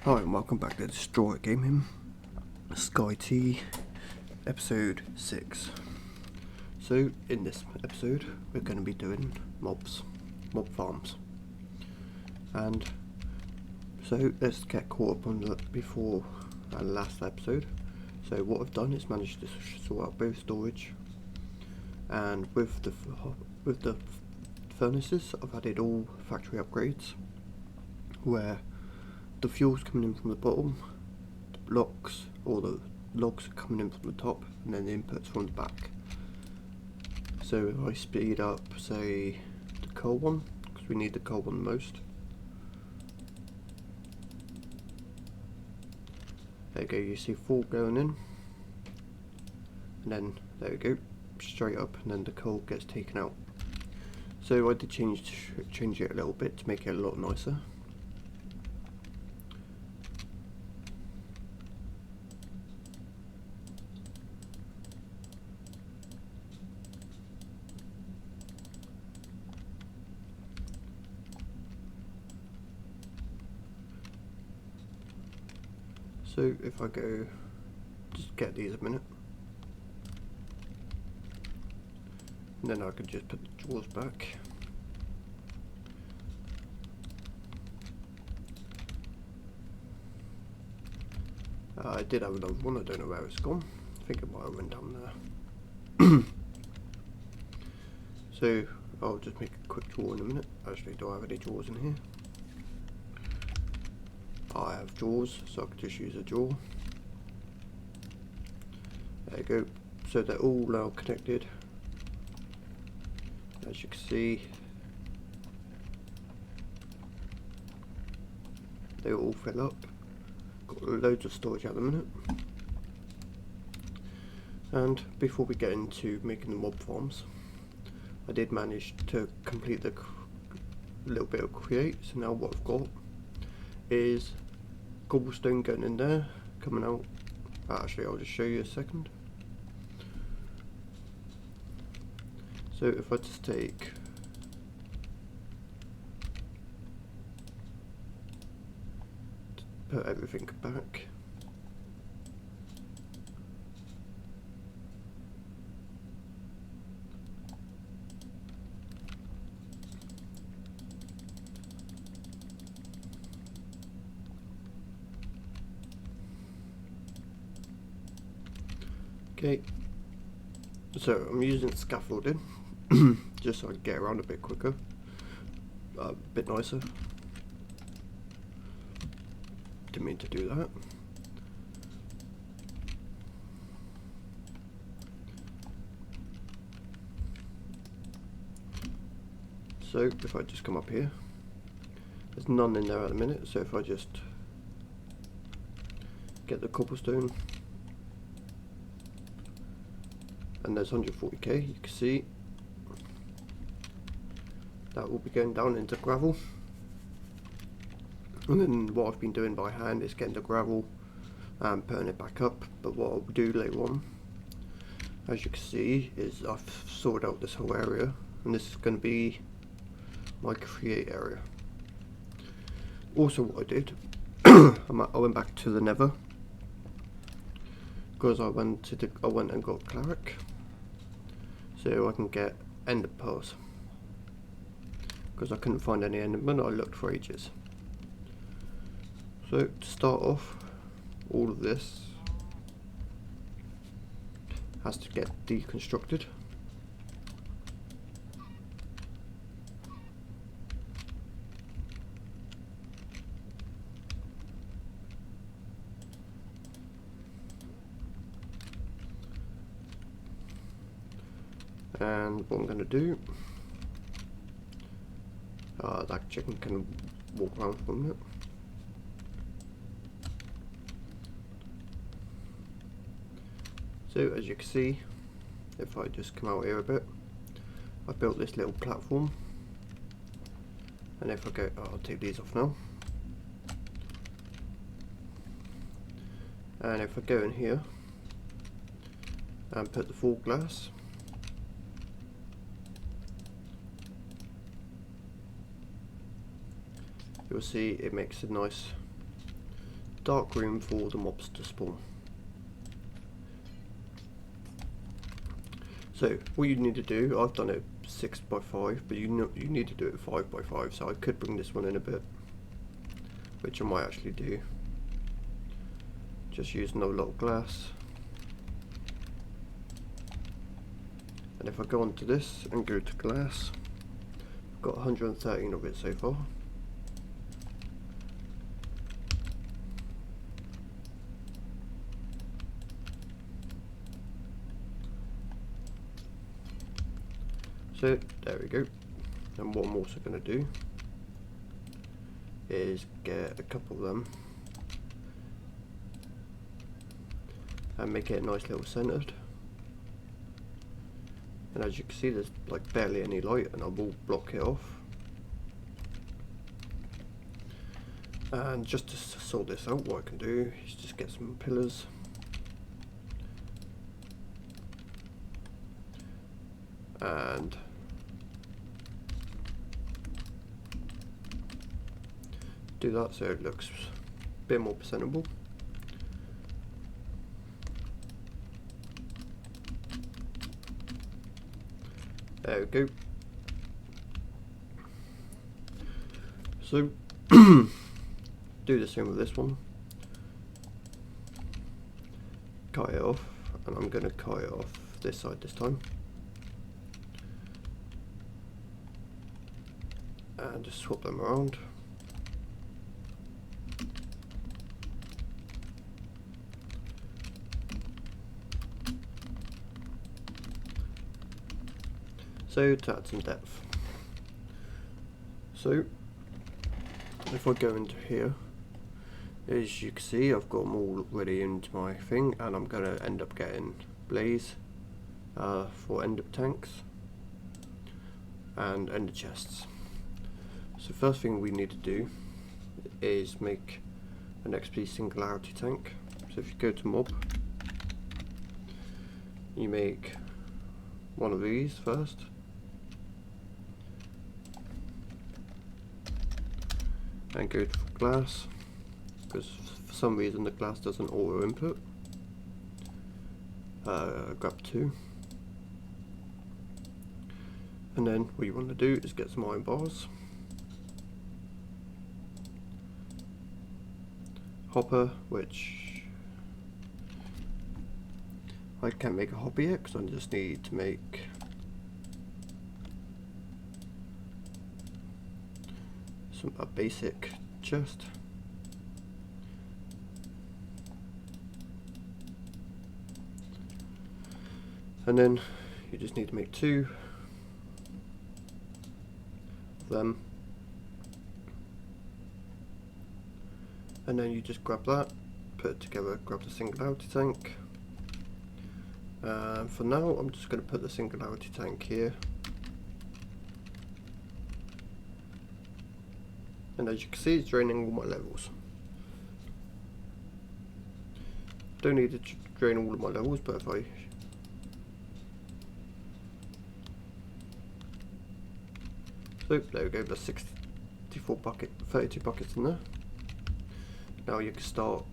Hi and welcome back to Destroy Gaming, SkyT, episode 6. So in this episode we're going to be doing mob farms. And so let's get caught up on the before our last episode. So what I've done is managed to sort out both storage, and with the furnaces I've added all factory upgrades, where the fuel's coming in from the bottom, the blocks or the logs are coming in from the top, and then the inputs from the back. So if I speed up, say, the coal one, because we need the coal one the most. There you go, you see 4 going in, and then there we go, straight up, and then the coal gets taken out. So I did change it a little bit to make it a lot nicer. So if I go, just get these a minute, and then I can just put the drawers back. I did have another one, I don't know where it's gone. I think it might have went down there. So I'll just make a quick drawer in a minute. Actually, do I have any drawers in here? I have drawers, so I can just use a drawer. There you go. So they're all now connected. As you can see, they all fill up. Got loads of storage at the minute. And before we get into making the mob farms, I did manage to complete the little bit of create. So now what I've got is cobblestone going in there, coming out. Actually, I'll just show you a second. So if I just put everything back, okay, so I'm using scaffolding just so I can get around a bit quicker, a bit nicer. Didn't mean to do that. So if I just come up here, there's none in there at the minute, so if I just get the cobblestone, and there's 140k, you can see that will be going down into gravel. And then what I've been doing by hand is getting the gravel and putting it back up. But what I'll do later on, as you can see, is I've sorted out this whole area, and this is going to be my create area. Also what I did, I went back to the nether, because I went and got cleric, so I can get ender pearls, because I couldn't find any endermen. I looked for ages. So to start off, all of this has to get deconstructed. And what I'm going to do, that chicken can walk around for a minute. So as you can see, if I just come out here a bit, I've built this little platform, and if I go, I'll take these off now, and if I go in here and put the full glass, you'll see it makes a nice dark room for the mobs to spawn. So what you need to do, I've done it 6x5, but you need to do it 5x5, so I could bring this one in a bit, which I might actually do. Just using a lot of glass. And if I go onto this and go to glass, I've got 113 of it so far. So there we go. And what I'm also going to do is get a couple of them and make it a nice little centered. And as you can see, there's like barely any light, and I will block it off. And just to sort this out, what I can do is just get some pillars. And do that so it looks a bit more presentable. There we go. So do the same with this one. Cut it off, and I'm going to cut it off this side this time. And just swap them around. So to add some depth. So if I go into here, as you can see, I've got them all ready into my thing, and I'm going to end up getting blaze for ender tanks and ender chests. So first thing we need to do is make an XP singularity tank. So if you go to mob, you make one of these first. And go to glass, because for some reason the glass doesn't auto input. Grab 2. And then what you want to do is get some iron bars. Hopper, which I can't make a hopper yet because I just need to make a basic chest. And then you just need to make 2 of them, and then you just grab that, put it together, grab the singularity tank. For now I'm just going to put the singularity tank here. And as you can see, it's draining all my levels. Don't need to drain all of my levels, but if I so there we go, there's 32 buckets in there. Now you can start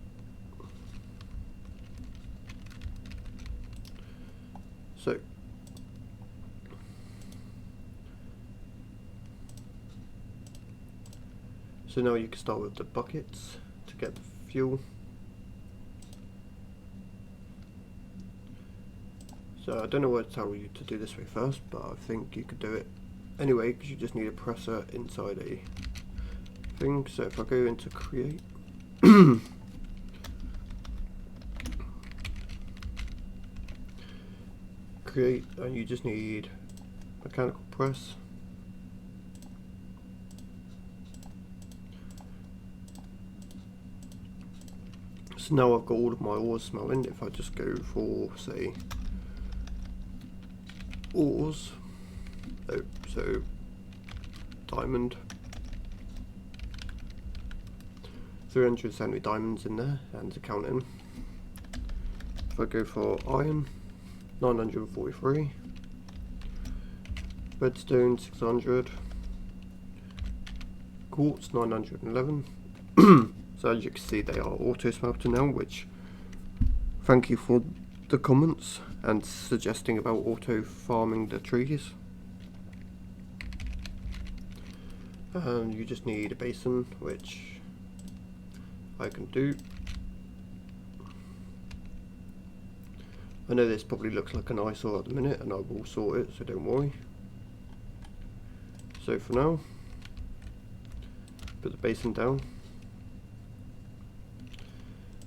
So now you can start with the buckets to get the fuel. So I don't know where to tell you to do this way first, but I think you could do it anyway, because you just need a presser inside a thing. So if I go into create, and you just need mechanical press. So now I've got all of my ores smelting. If I just go for, say, ores, so diamond, 370 diamonds in there, and counting. If I go for iron, 943, redstone 600, quartz 911, So as you can see, they are auto smelting now, which thank you for the comments and suggesting about auto farming the trees. And you just need a basin, which I can do. I know this probably looks like an eyesore at the minute, and I will sort it, so don't worry. So for now, put the basin down,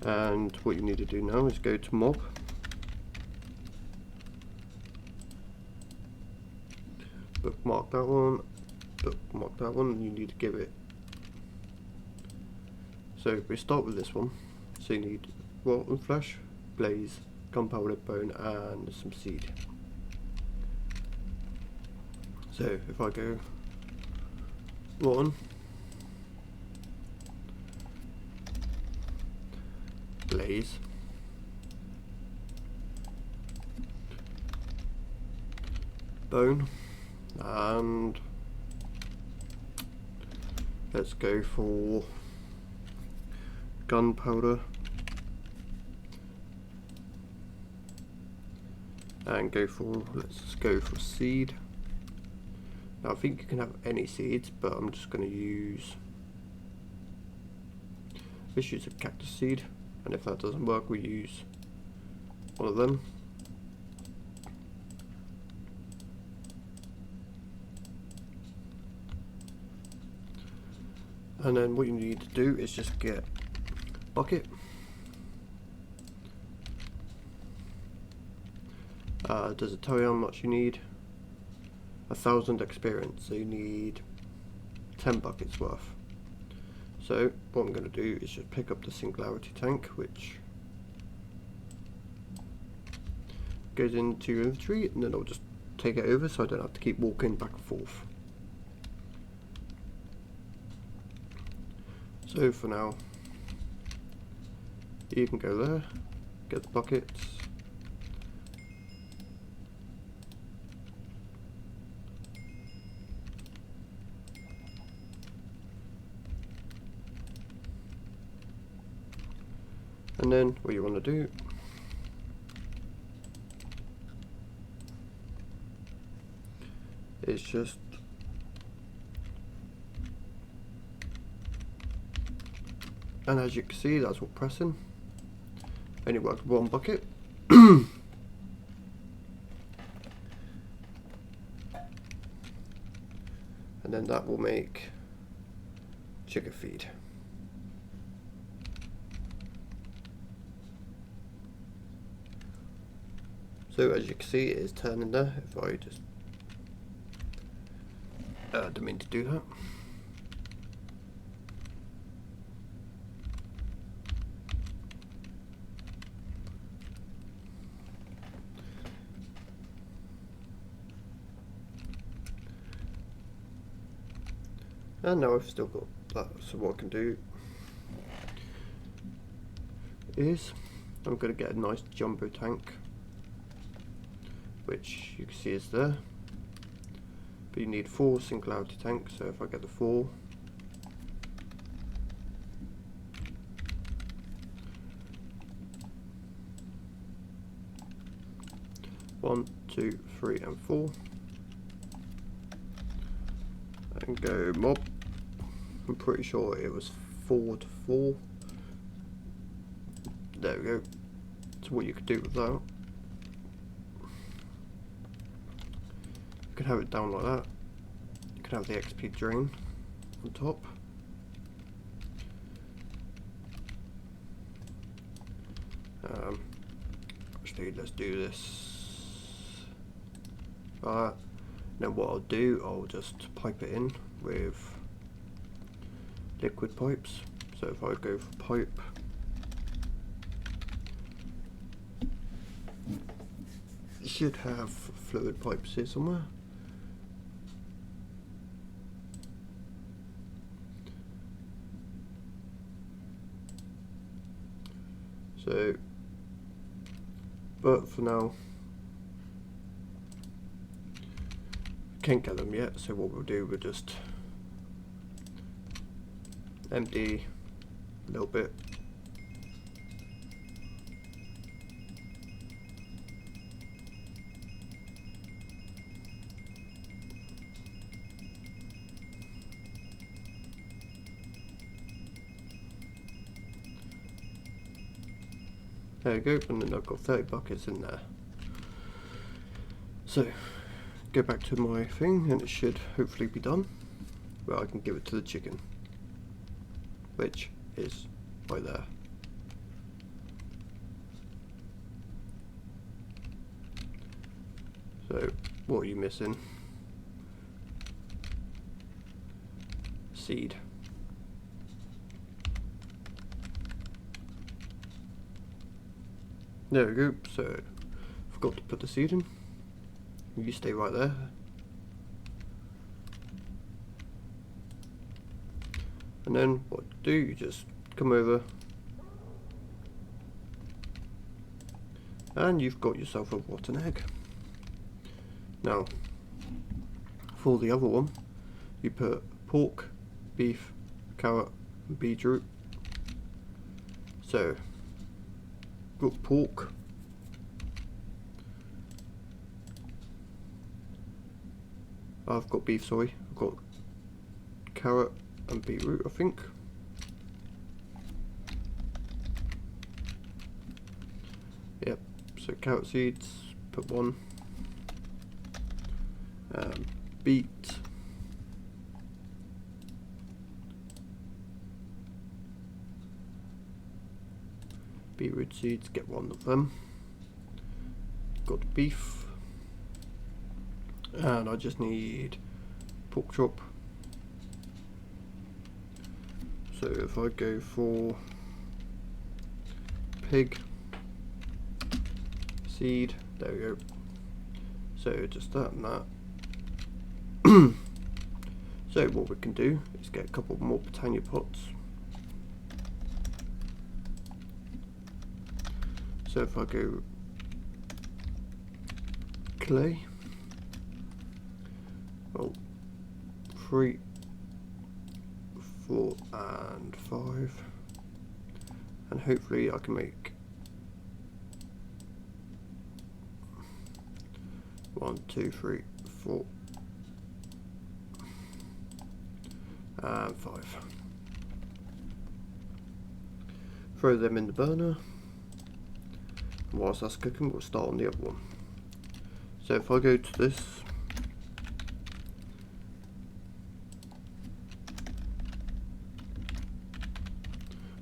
and what you need to do now is go to mob, bookmark that one, bookmark that one, and you need to give it. So we start with this one. So you need rotten flesh, blaze, gunpowder, bone, and some seed. So if I go rotten, blaze, bone, and let's go for gunpowder, and let's go for seed. Now I think you can have any seeds, but I'm just going to use, let's use a cactus seed, and if that doesn't work we use one of them. And then what you need to do is just get a bucket, does it tell you how much you need? 1,000 experience, so you need 10 buckets worth. So what I'm going to do is just pick up the singularity tank, which goes into your inventory, and then I'll just take it over so I don't have to keep walking back and forth. So for now, you can go there, get the buckets, and then what you want to do is just and as you can see, that's what pressing only works one bucket. And then that will make chicken feed. So as you can see, it is turning there. If I just didn't mean to do that. And now I've still got that, so what I can do is I'm going to get a nice jumbo tank, which you can see is there, but you need 4 singularity tanks. So if I get the 4, one, 2, 3, and 4, and go mob. I'm pretty sure it was 4 to 4. There we go. So what you could do with that, you can have it down like that. You can have the XP drain on top. Actually, let's do this. Alright. Then what I'll do, I'll just pipe it in with liquid pipes. So if I go for pipe, you should have fluid pipes here somewhere. So, but for now, can't get them yet, so what we'll do, we'll just empty a little bit. There we go, and then I've got 30 buckets in there. So, go back to my thing, and it should hopefully be done. Well, I can give it to the chicken, which is right there. So, what are you missing? Seed. There we go, so forgot to put the seed in. You stay right there. And then what you do, you just come over and you've got yourself a rotten egg. Now, for the other one, you put pork, beef, carrot, and beetroot. So, got pork, I've got beef, sorry, I've got carrot and beetroot, I think. Yep, so carrot seeds, put one. Beet. Beetroot seeds, get one of them. Got the beef. And I just need pork chop. So if I go for pig seed, there we go. So just that and that. So what we can do is get a couple more Britannia pots. So if I go clay, well, 3, 4 and 5, and hopefully I can make 1, 2, 3, 4 and 5. Throw them in the burner. Whilst that's cooking, we'll start on the other one. So if I go to this,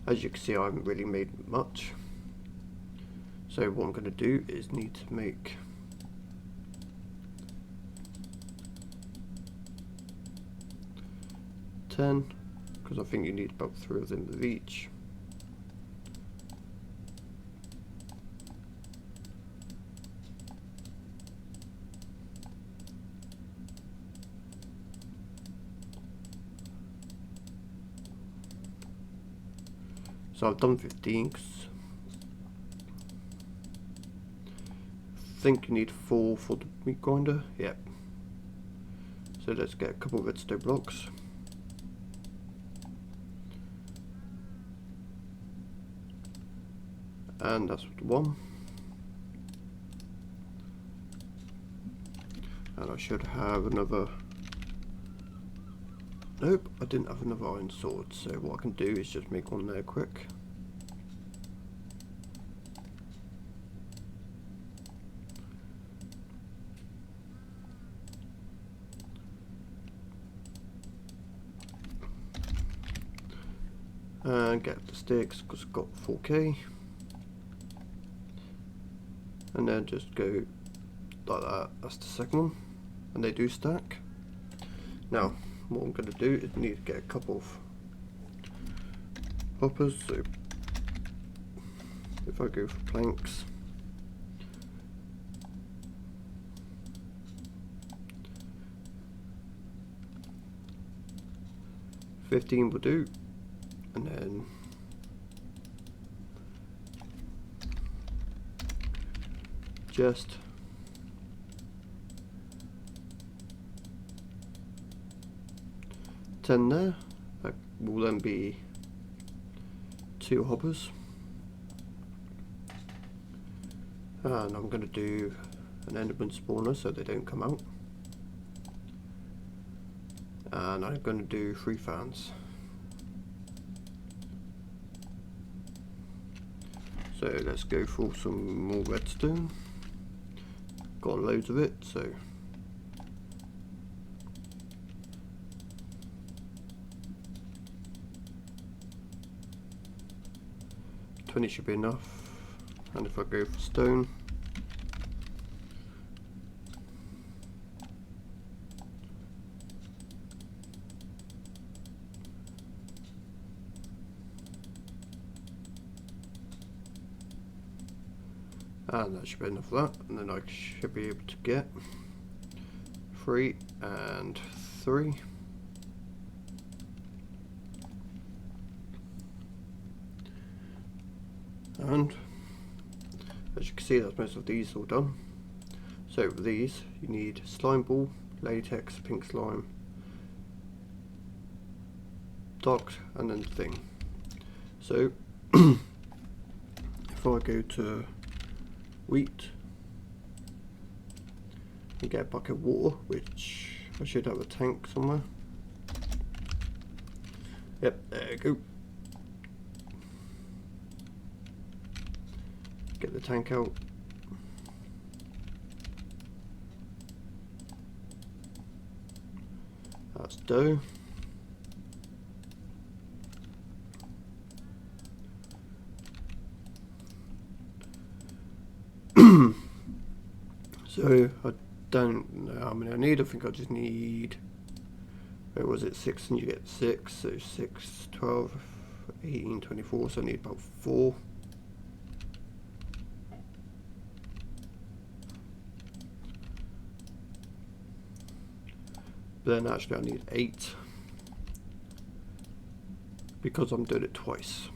as you can see, I haven't really made much. So what I'm going to do is need to make ten, because I think you need about 3 of them of each. So I've done 15, 'cause I think you need 4 for the meat grinder. Yep. So let's get a couple of redstone blocks. And that's the one. And I should have another. Nope, I didn't have another iron sword, so what I can do is just make one there quick. And get the sticks, because I've got 4k. And then just go like that, that's the second one. And they do stack. Now, what I'm going to do is need to get a couple of hoppers. So if I go for planks, $15 will do, and then just $10 there. That will then be 2 hoppers, and I'm going to do an enderman spawner so they don't come out, and I'm going to do 3 fans. So let's go for some more redstone. Got loads of it, so $20 should be enough. And if I go for stone, and that should be enough of that, and then I should be able to get 3 and 3. And as you can see, that's most of these all done. So for these, you need slime ball, latex, pink slime, dark, and then thing. So if I go to wheat and get a bucket of water, which I should have a tank somewhere. Yep, there you go. Get the tank out. That's dough. So I don't know how many I need. I think I just need, where was it, 6, and you get 6, so 6, 12, 18, 24, so I need about 4. But then actually I need 8 because I'm doing it twice.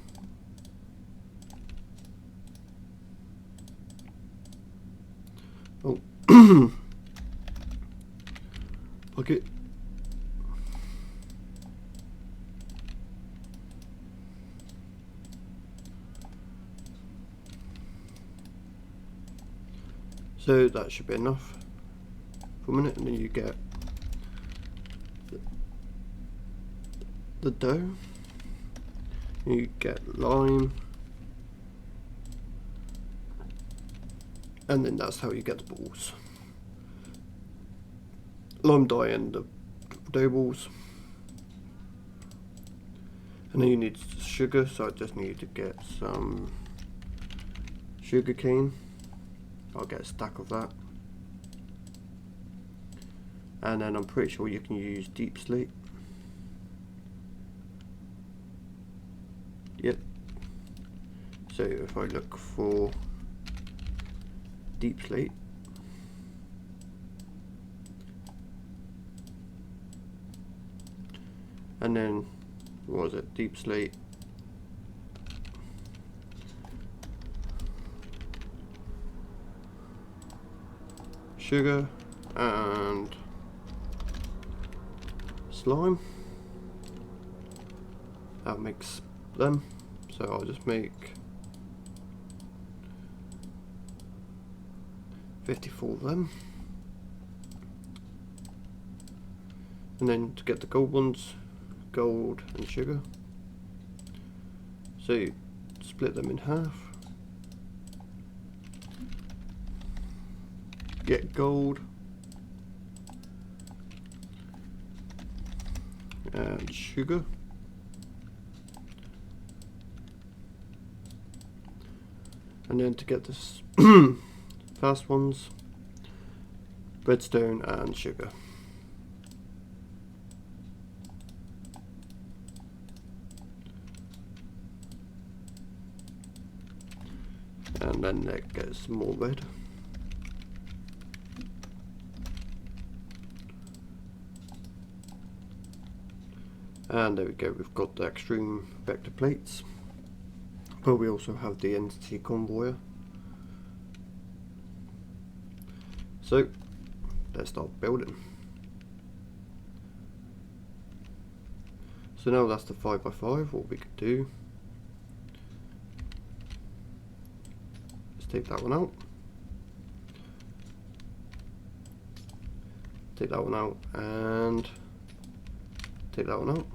Oh, bucket. So that should be enough for a minute, and then you get the dough, you get lime, and then that's how you get the balls. Lime dye and the dough balls. And then you need sugar, so I just need to get some sugar cane. I'll get a stack of that. And then I'm pretty sure you can use deep slate. Yep. So if I look for deep slate, and then what was it, deep slate, sugar and slime, that makes them. So I'll just make 54 of them, and then to get the gold ones, gold and sugar, so you split them in half, get gold and sugar, and then to get this fast ones, redstone and sugar. And then that gets some more red. And there we go, we've got the extreme vector plates, but we also have the entity convoyer. So let's start building. So now that's the 5x5. What we could do Let's take that one out. Take that one out and take that one out.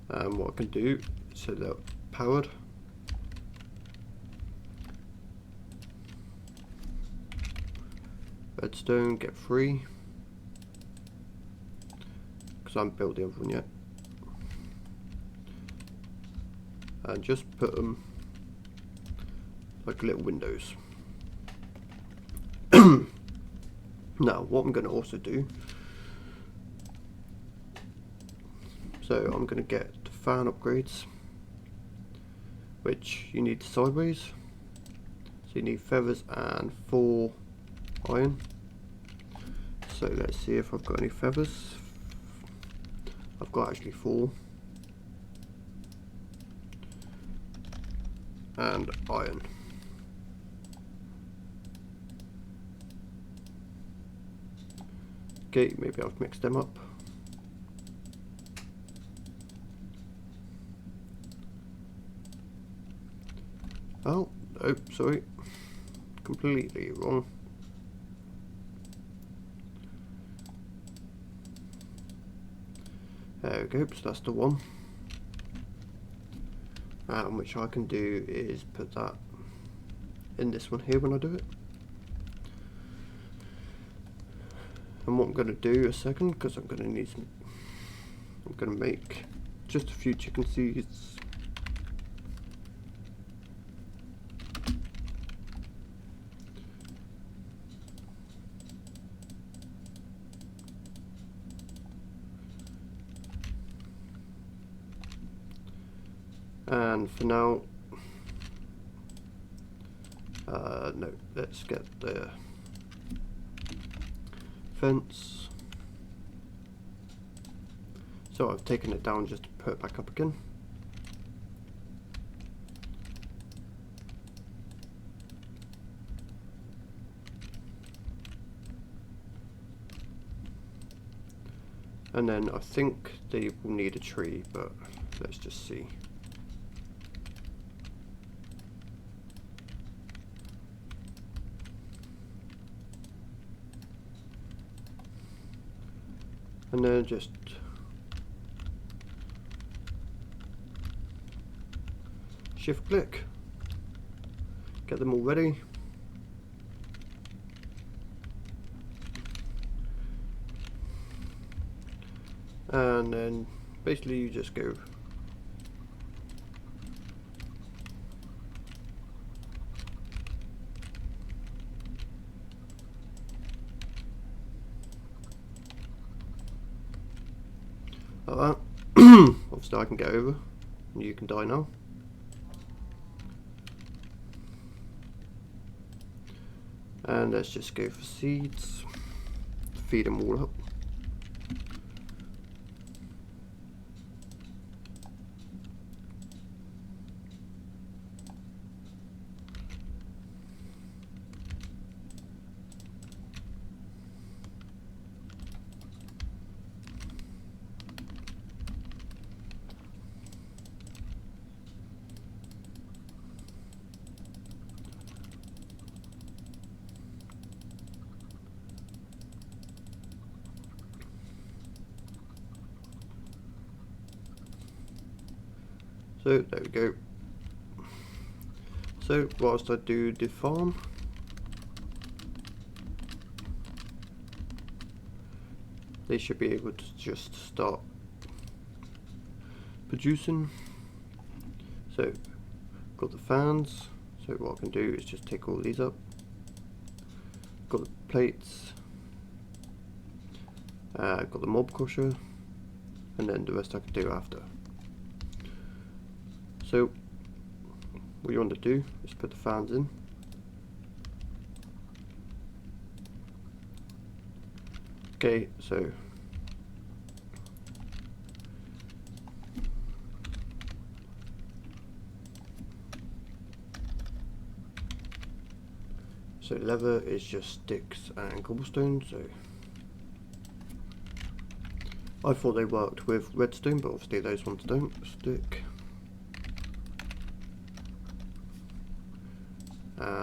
And what I can do is set that powered. Redstone, get 3. Because I haven't built the other one yet. And just put them like little windows. Now what I'm going to also do, so I'm going to get the fan upgrades, which you need sideways, so you need feathers and 4 iron. So let's see if I've got any feathers. I've got actually 4 and iron. Okay, maybe I've mixed them up. Oh, sorry, completely wrong. There we go, so that's the one. Which I can do is put that in this one here when I do it. And what I'm going to do a second, because I'm going to need some, I'm going to make just a few chicken seeds. And for now, no, let's get the fence. So I've taken it down just to put it back up again. And then I think they will need a tree, but let's just see. And then just shift click, get them all ready. And then basically you just go like that. Obviously I can get over, and you can die now. And let's just go for seeds, feed them all up. So there we go. So whilst I do the farm, they should be able to just start producing. So got the fans, so what I can do is just take all these up. Got the plates, got the mob crusher, and then the rest I can do after. So what you want to do is put the fans in. Okay, so leather is just sticks and cobblestone, so I thought they worked with redstone, but obviously those ones don't stick.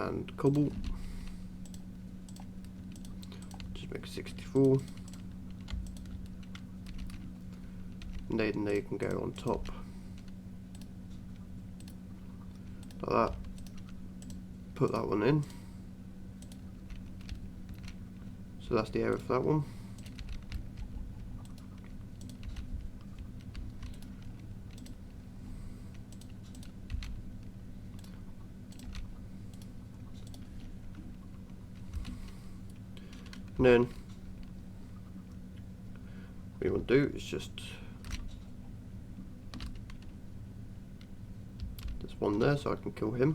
and cobble. Just make 64. And then they can go on top. Like that. Put that one in. So that's the area for that one. And then what you want to do is just there's one there so I can kill him.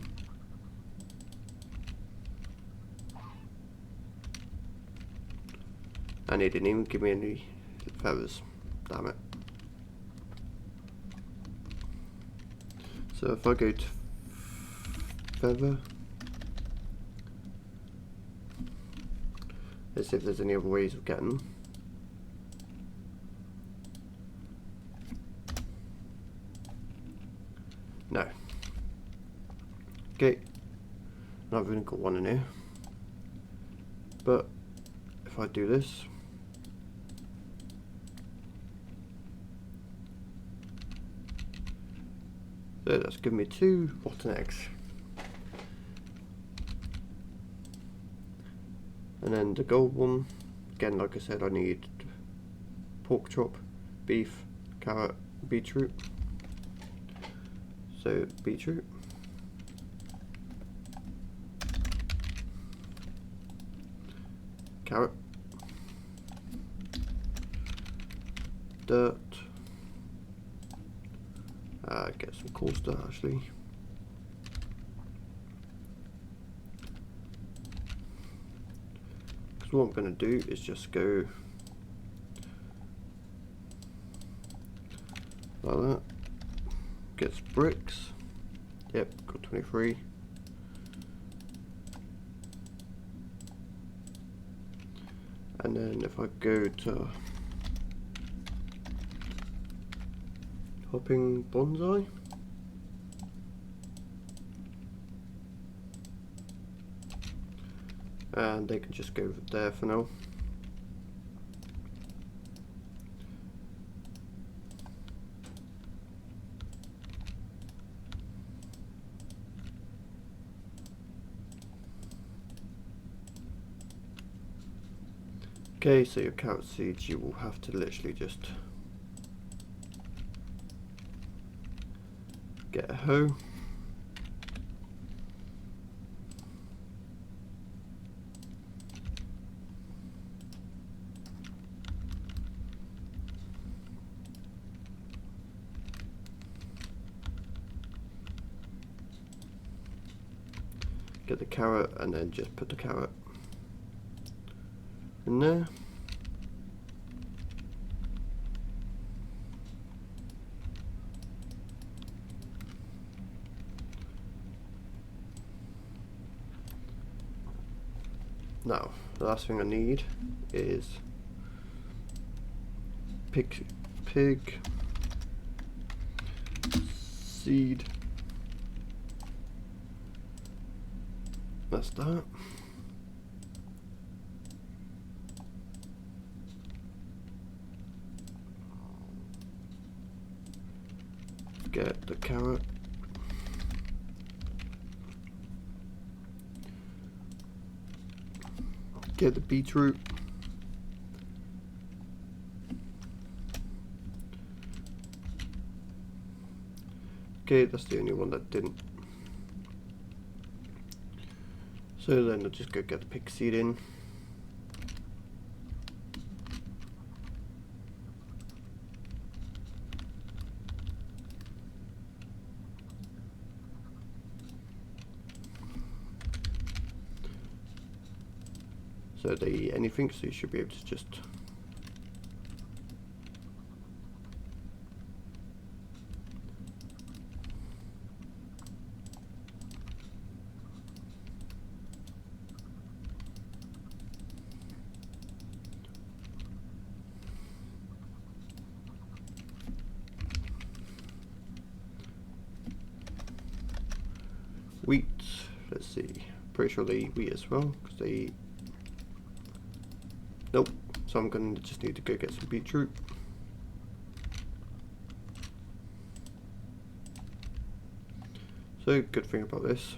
And he didn't even give me any feathers. Damn it. So if I go to feather, let's see if there's any other ways of getting them. No. Okay. I've only got one in here. But if I do this, so that's given me 2 rotten eggs. And then the gold one, again like I said, I need pork chop, beef, carrot, beetroot. So beetroot. Carrot. Dirt. Get some cool stuff actually. Because what I'm going to do is just go like that. Gets bricks. Yep, got 23. And then if I go to hopping bonsai, and they can just go there for now. Okay, so your carrot seeds you will have to literally just get a hoe. Get the carrot and then just put the carrot in there. Now, the last thing I need is pig seed. That's that. Get the carrot. Get the beetroot. Okay, that's the only one that didn't. So then I'll just go get the pig seed in. So they eat anything, so you should be able to just wheat, let's see, Pretty sure they eat wheat as well, because they eat... Nope. So I'm going to just need to go get some beetroot. So, good thing about this.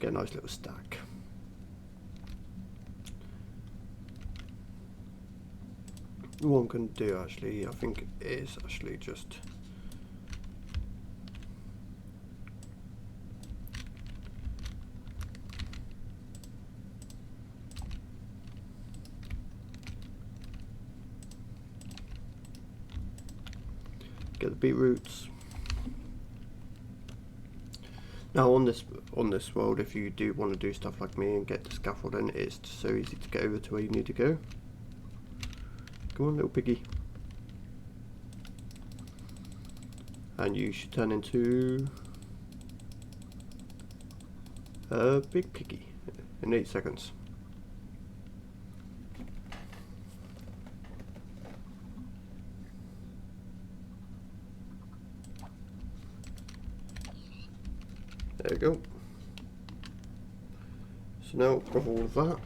Get a nice little stack. What I'm going to do actually, I think is actually just get the beetroots. Now on this world, if you do want to do stuff like me and get the scaffolding, it's just so easy to get over to where you need to go. Come on, little piggy. And you should turn into a big piggy in 8 seconds. There we go. So now with all of that,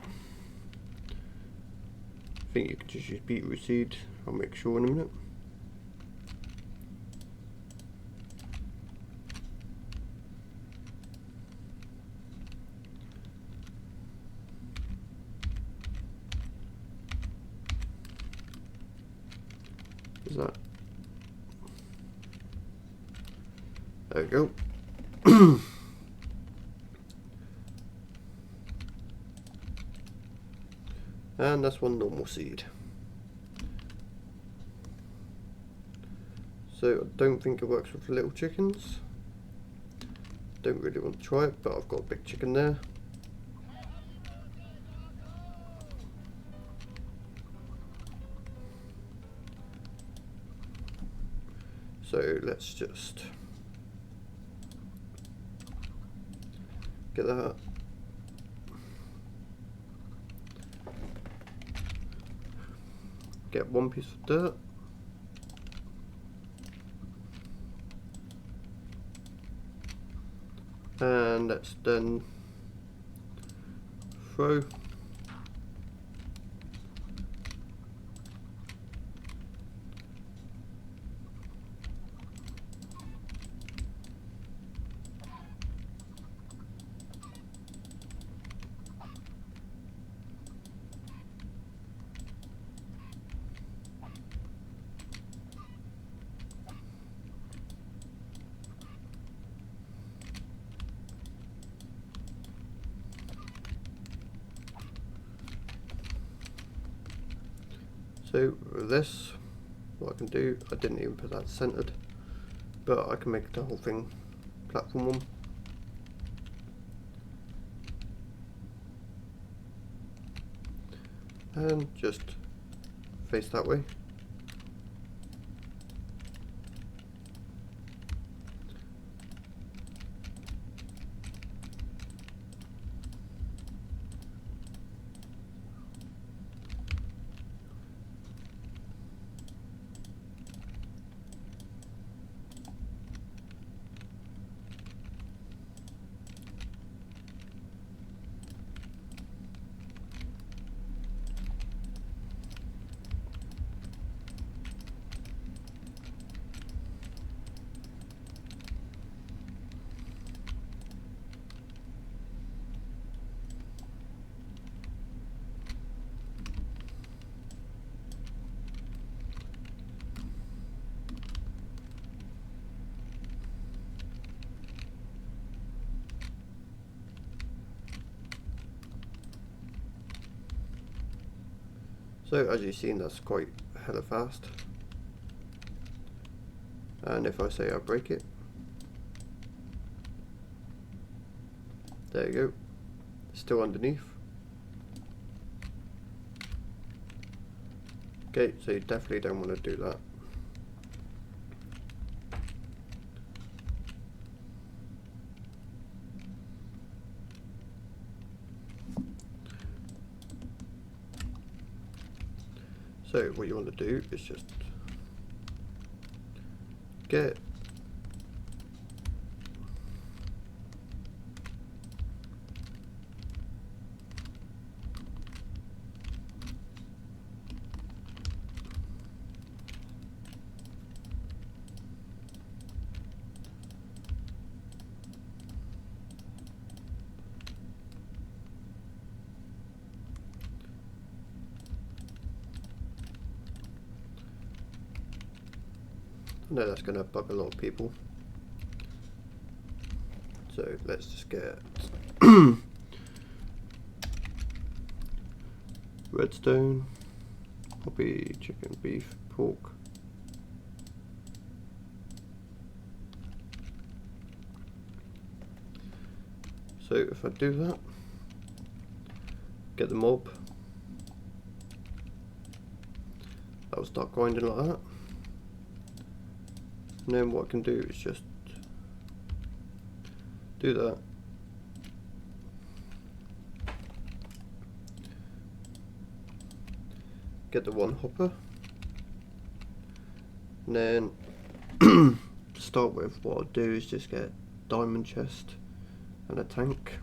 I think you can just use beetroot seed. I'll make sure in a minute. Is that? There we go. And that's one normal seed. So I don't think it works with little chickens. Don't really want to try it, but I've got a big chicken there. So let's just get that. Get one piece of dirt. And let's then throw. So with this, what I can do, I didn't even put that centered, but I can make the whole thing platform one. And just face that way. So as you've seen, that's quite hella fast. And if I say I break it, there you go, still underneath. Okay, so you definitely don't want to do that. So what you want to do is just get I know that's going to bug a lot of people, so let's just get redstone, probably chicken, beef, pork. So if I do that, get the mob, I'll start grinding like that. And then what I can do is just do that. Get the one hopper. And then to start with, what I'll do is just get diamond chest and a tank.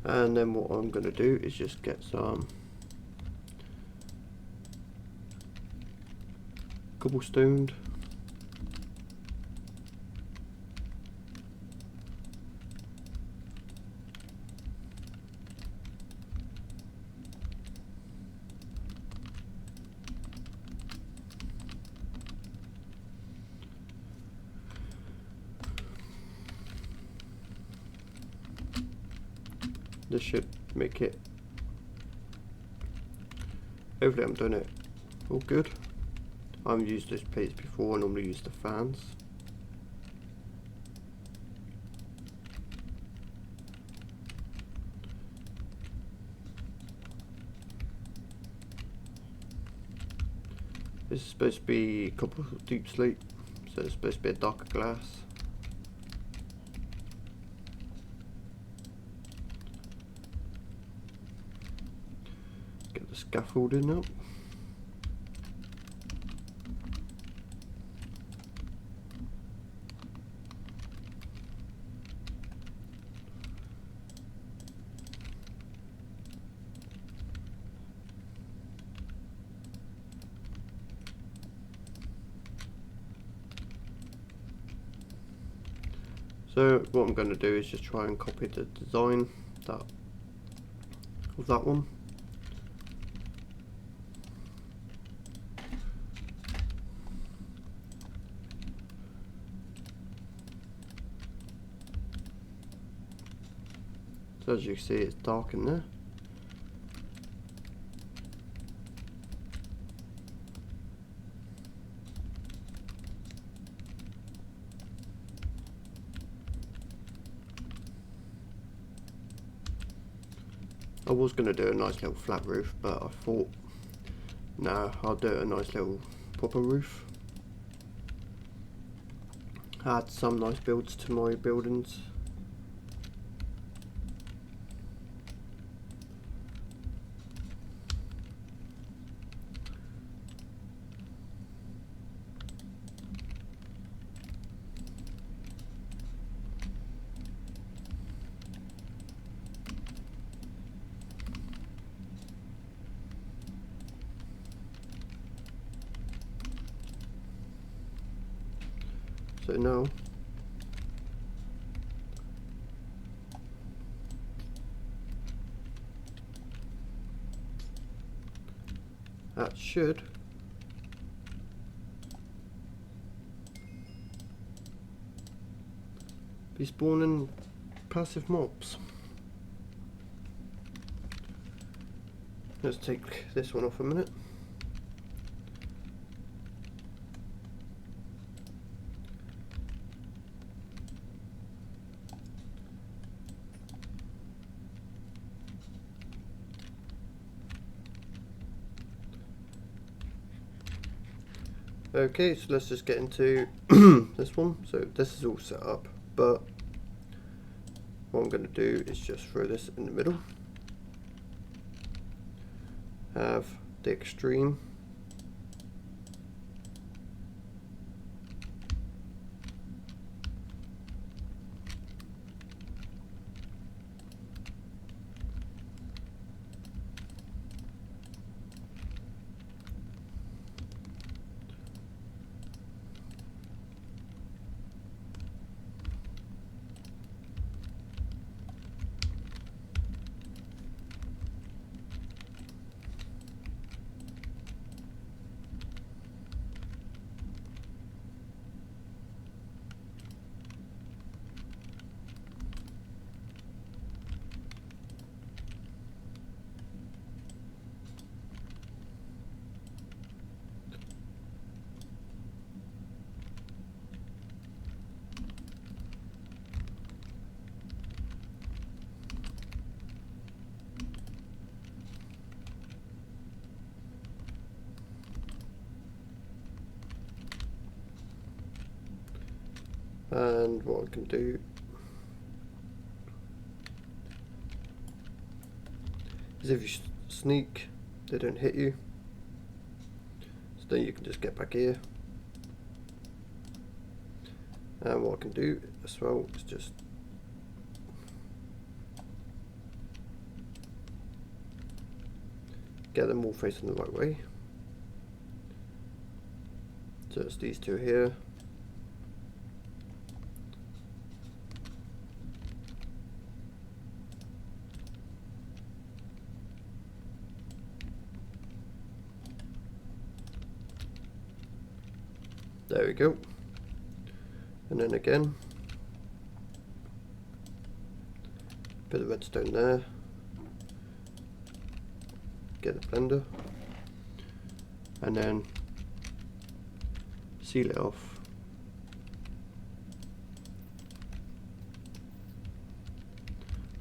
And then what I'm going to do is just get some cobblestone. This should make it. Hopefully I'm doing it all good. I've used those plates before. I normally use the fans. This is supposed to be copper deep slate, so it's supposed to be a darker glass. Get the scaffolding up. So what I'm going to do is just try and copy the design of that one. So as you can see, it's dark in there. I was going to do a nice little flat roof, but I thought, no, I'll do a nice little proper roof. Add some nice builds to my buildings. So now that should be spawning passive mobs. Let's take this one off a minute. Okay, so let's just get into this one. So this is all set up, but what I'm going to do is just throw this in the middle. Have the extreme. And what I can do is if you sneak, they don't hit you. So then you can just get back here. And what I can do as well is just get them all facing the right way. So it's these two here. There we go. And then again, bit of redstone there. Get the blender, and then seal it off.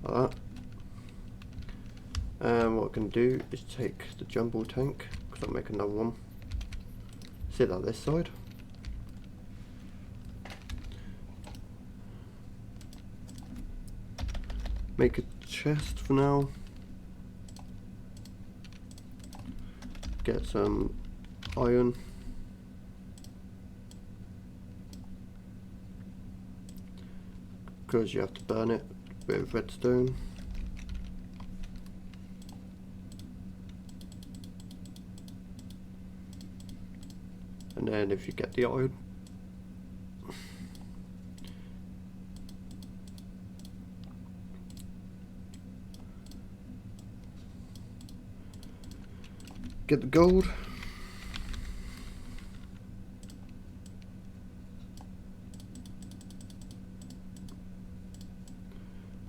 Like that. And what I can do is take the jumbo tank, because I'll make another one. Sit that this side. Make a chest for now. Get some iron. Because you have to burn it with redstone. And then if you get the iron, get the gold.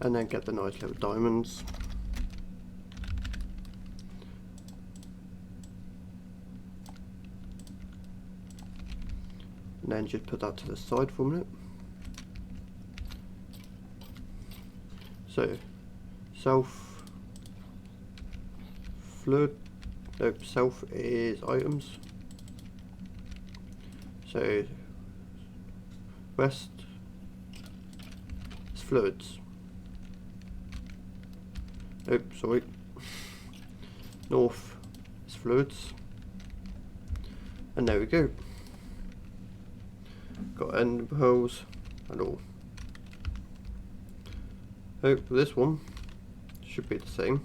And then get the nice little diamonds. And then just put that to the side for a minute. So, self fluid. Nope, self is items. So west is fluids. Nope, sorry. North is fluids. And there we go. Got end pearls and all. Hope this one should be the same.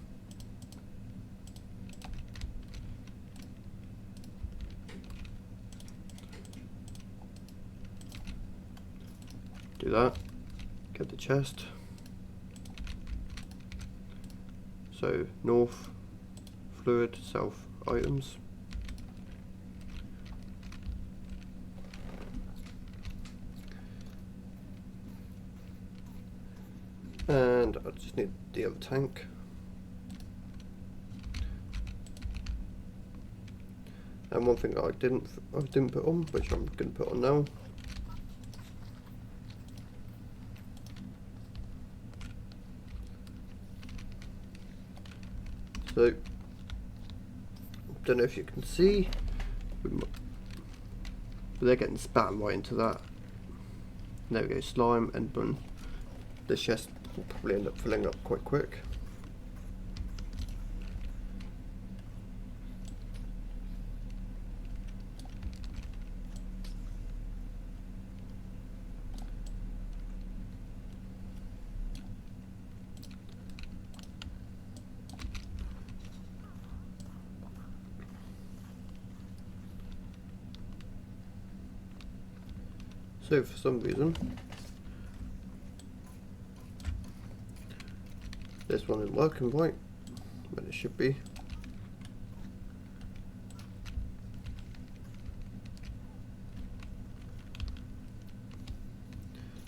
Do that. Get the chest. So north, fluid, south items. And I just need the other tank. And one thing I didn't put on, which I'm going to put on now. So, don't know if you can see, but they're getting spammed right into that. There we go, slime and bun. This chest will probably end up filling up quite quick. So for some reason, this one isn't working right, but it should be.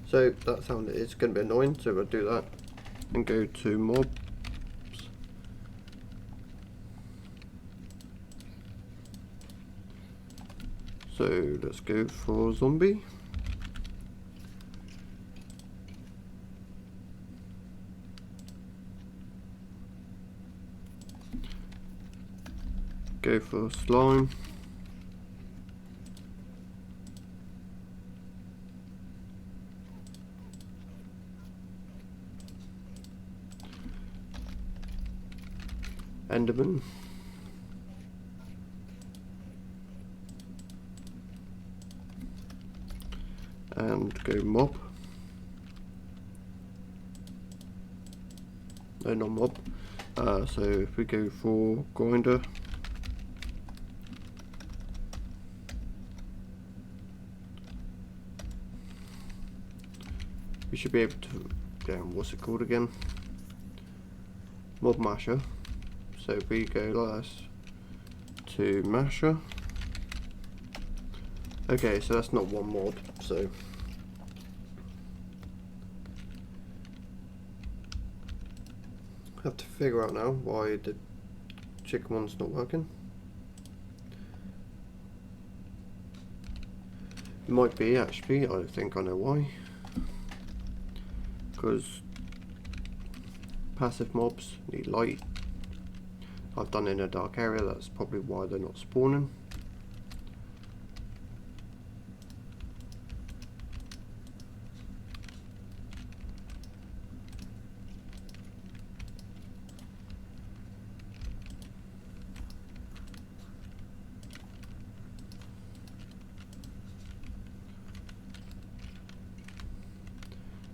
So that sound is going to be annoying, so we'll do that and go to mobs. So let's go for zombie. Go for slime. Enderman. And go mob. No, not mob. So if we go for grinder. We should be able to, what's it called again? Mob masher. So if we go like this to masher. Okay, so that's not one mod, so I have to figure out now why the chicken one's not working. It might be actually, I think I know why. Because passive mobs need light. I've done it in a dark area, that's probably why they're not spawning.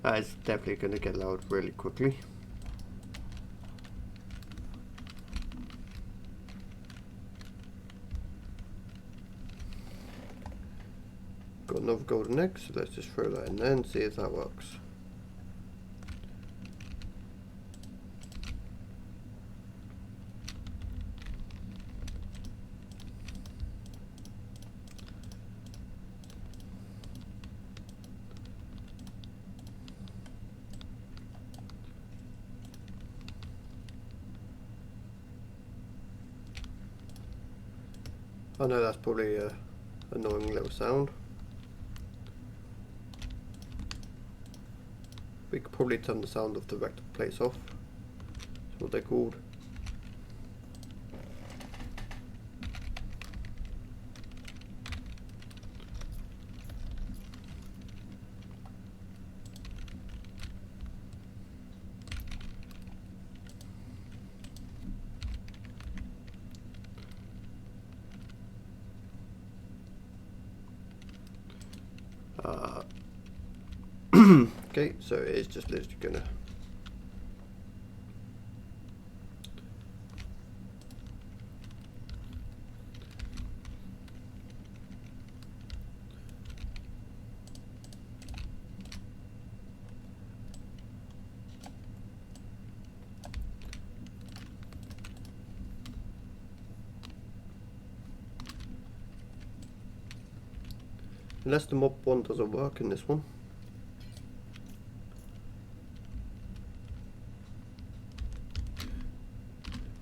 That is definitely going to get loud really quickly. Got another golden egg, so let's just throw that in there and see if that works. I know that's probably a annoying little sound. We could probably turn the sound of the rectal plates off. That's what they're called. Okay, so it is just literally gonna Unless the mob one doesn't work in this one.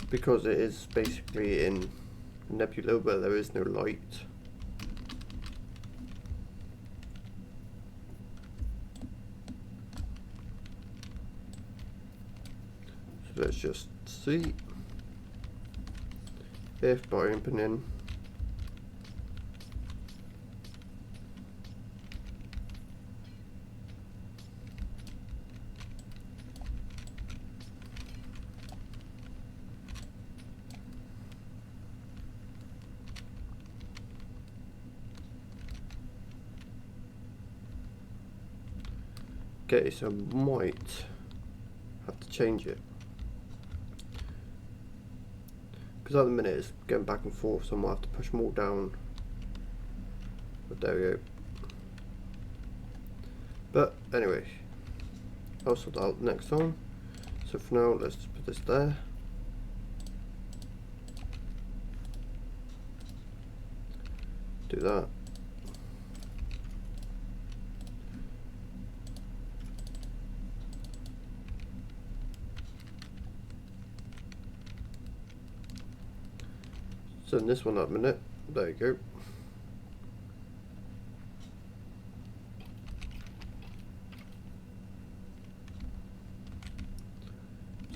Because it is basically in a nebula where there is no light. So let's just see if by opening okay, so I might have to change it. Because at the minute it's going back and forth, so I might have to push more down. But there we go. But anyway, I'll sort that out next time. So for now, let's just put this there. Do that. Send this one up a minute. There you go.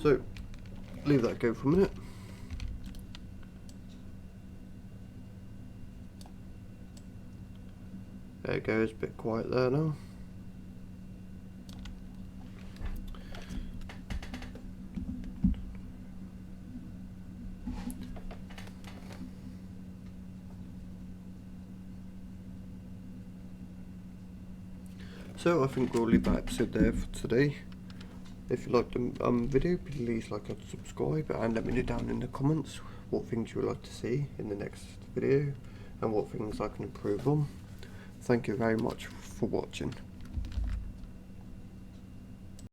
So leave that go for a minute. There it goes, a bit quiet there now. So I think we'll leave that episode there for today. If you liked the video, please like and subscribe, and let me know down in the comments what things you would like to see in the next video and what things I can improve on. Thank you very much for watching.